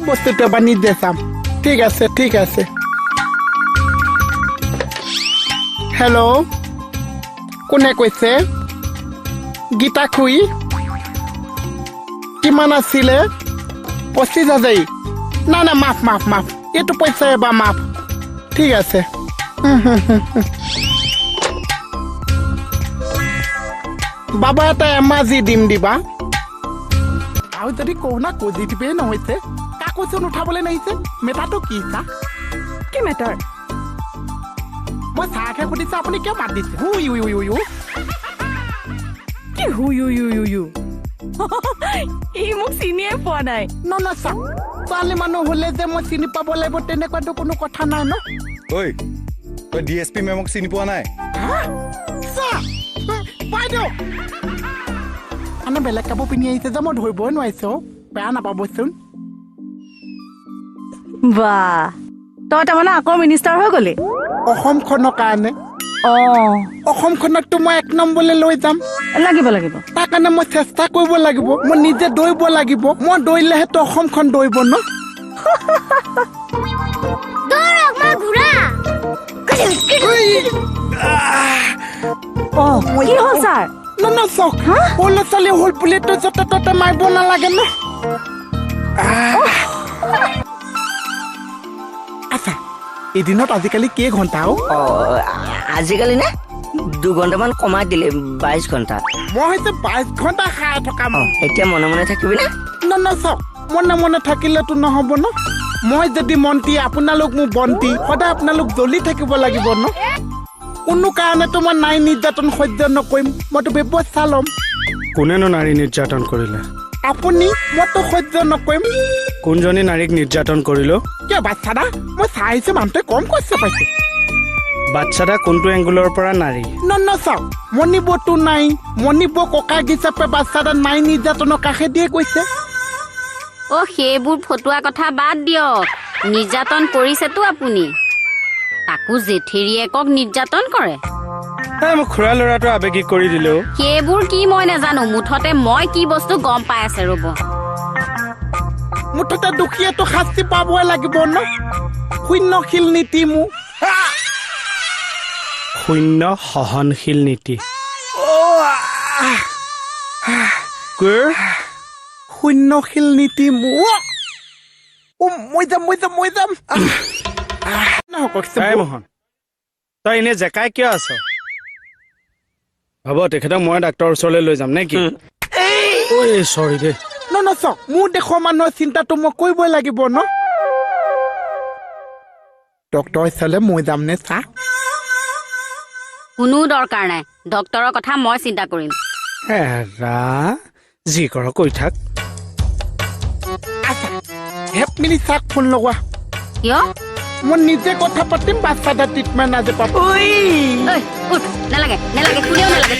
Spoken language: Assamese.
বস্তুটো এবাৰ নিজে চাম ঠিক আছে হেল্ল' কোনে কৈছে গীতা খুই কিমান আছিলে 25,000 না মাফ এইটো পইচা এবাৰ মাফ ঠিক আছে বাবা এটা এমাজি দিম দিবা আৰু যদি কৰোণা পজিটিভেই নহৈছে কাকোচোন উঠাবলৈ নাহিছে মেটাৰটো কি চা কি মেটাৰ মই চাহকে সুধিছে আপুনি কিয় মাত দিছে হুই কি হুইউ ই মোক চিনিয়ে পোৱা নাই ন চা ছোৱালী মানুহ হলে যে মই চিনি পাব লাগিব তেনেকুৱাতো কোনো কথা নাই ন ঐ তই ডিএছপি মেমক চিনি পোৱা নাই বাইদেউ মানে বেলেগ কাপোৰ পিন্ধি আহিছে যে মই ধৰিবই নোৱাৰিছো বেয়া নাপাবচোন বাহ তই তাৰমানে আকৌ মিনিষ্টাৰ হৈ গলি অসমখনৰ কাৰণে অঁ অসমখনকতো মই 1 নম্বৰলৈ লৈ যাম লাগিব তাৰ কাৰণে মই চেষ্টা কৰিব লাগিব মই নিজে দৌৰিব লাগিব মই দৌৰিলেহেতো অসমখন দৌৰিব ন অঁ কি হ'ল ছাৰ ন চক সৰু ল'ৰা ছোৱালী হ'ল বুলিতো য'তে ত'তে মাৰিব নালাগে ন আচ্ছা এদিনত আজিকালি কেই ঘণ্টা আজিকালি নে 2 ঘণ্টামান কমাই দিলে 22 ঘণ্টা মই হৈছে 22 ঘণ্টা খাই থকা এতিয়া মনে মনে থাকিবি নে ন চক মনে থাকিলেতো নহ'ব ন মই যদি মন্ত্ৰী আপোনালোক মোৰ বন্তি সদায় আপোনালোক জ্বলি থাকিব লাগিব ন কোনো কাৰণেতো মই নাৰী নিৰ্যাতন সহ্য নকৰিম মইতো ব্যৱস্থা ল'ম কোনেনো নাৰী নিৰ্যাতন কৰিলে আপুনি মইতো সহ্য নকৰিম কোনজনী নাৰীক নিৰ্যাতন কৰিলো কিয় বাচ্চা দা মই চাইছো মানুহটোৱে কম কষ্ট পাইছে বাচ্চাদা কোনটো এংগুলৰ পৰা নাৰী ন চাওক মণিবতো নাই মণিব ককাক হিচাপে বাচ্চাদা নাৰী নিৰ্যাতনৰ কাষে দিয়ে কৈছে সেইবোৰ ফটোৱা কথা বাদ দিয়ক নিৰ্যাতন কৰিছেতো আপুনি তাকো জেঠেৰীয়েকক নিৰ্যাতন কৰে মোক খুৰা ল'ৰাটো আবেগিক কৰি দিলো সেইবোৰ কি মই নাজানো মুঠতে মই কি বস্তু গম পাই আছে ৰ'ব মুঠতে দুখীয়াটো শাস্তি পাবই লাগিব ন শূন্যশীল নীতি মোক শূন্য সহনশীল নীতি শূন্যশীল নীতি মোক মই যাম মোহন তই এনে জেকাই কিয় আছ হ'ব তেখেতক মই ডাক্তৰৰ ওচৰলৈ লৈ যাম নে কি চৰি দেই ন চাওক মোৰ দেশৰ মানুহৰ চিন্তাটো মই কৰিবই লাগিব ন ডক্তৰ চালে মই যাম নে চা কোনো দৰকাৰ নাই ডক্তৰৰ কথা মই চিন্তা কৰিম এৰা যি কৰ কৈ থাক আচ্ছা হেপ মিলি চাক ফোন লগোৱা কিয় মই নিজে কথা পাতিম বাচ্চাদা ট্ৰিটমেণ্ট আজি পাব উঠ নালাগে কোনেও নালাগে